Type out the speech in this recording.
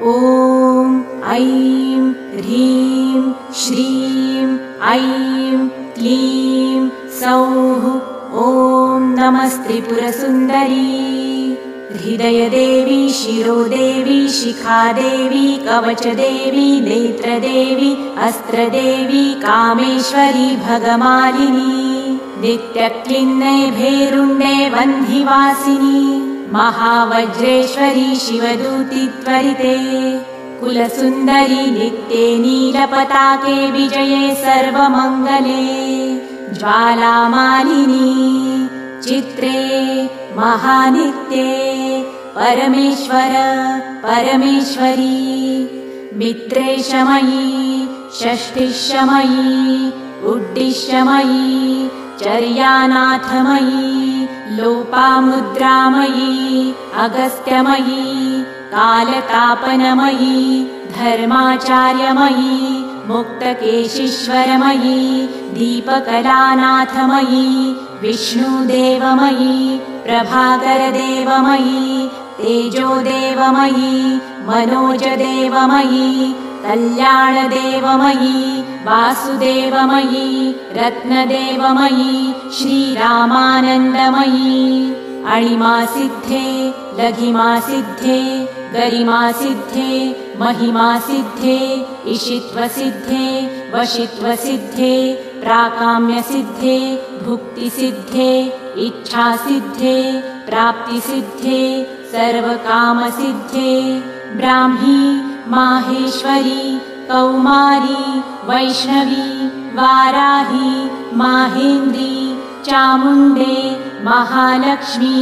ॐ ऐं ह्रीं श्रीं ऐं क्लीं सौः ॐ नमस्त्रिपुरसुन्दरी हृदयदेवी शिरोदेवी शिखादेवी कवचदेवी नेत्रदेवी अस्त्रदेवी कामेश्वरी भगमालिनी नित्यक्लिन्ने भैरुण्डे वह्निवासिनी महावज्रेश्वरी शिवदूति त्वरिते कुलसुन्दरी नित्ये नीलपताके विजये सर्वमङ्गले ज्वालामालिनी चित्रे महानित्ये परमेश्वर परमेश्वरी मित्रेशमयी षष्ठीशमयी उड्डीशमयी चर्यानाथमयी लोपामुद्रामयी अगस्त्यमयी कालतापनमयी धर्माचार्यमयी मुक्तकेशीश्वरमयी दीपकलानाथमयी विष्णुदेवमयी प्रभाकरदेवमयी तेजोदेवमयी मनोजदेवमयी कल्याणदेवमयी वासुदेवमयी रत्नदेवमयी श्रीरामानन्दमयी अणिमासिद्धे लघिमासिद्धे गरिमासिद्धे महिमासिद्धे इषित्वसिद्धे वशित्वसिद्धे प्राकाम्यसिद्धे भुक्तिसिद्धे इच्छासिद्धे प्राप्तिसिद्धे सर्वकामसिद्धे ब्राह्मी माहेश्वरी कौमारी वैष्णवी वाराही माहेन्द्री चामुण्डे महालक्ष्मी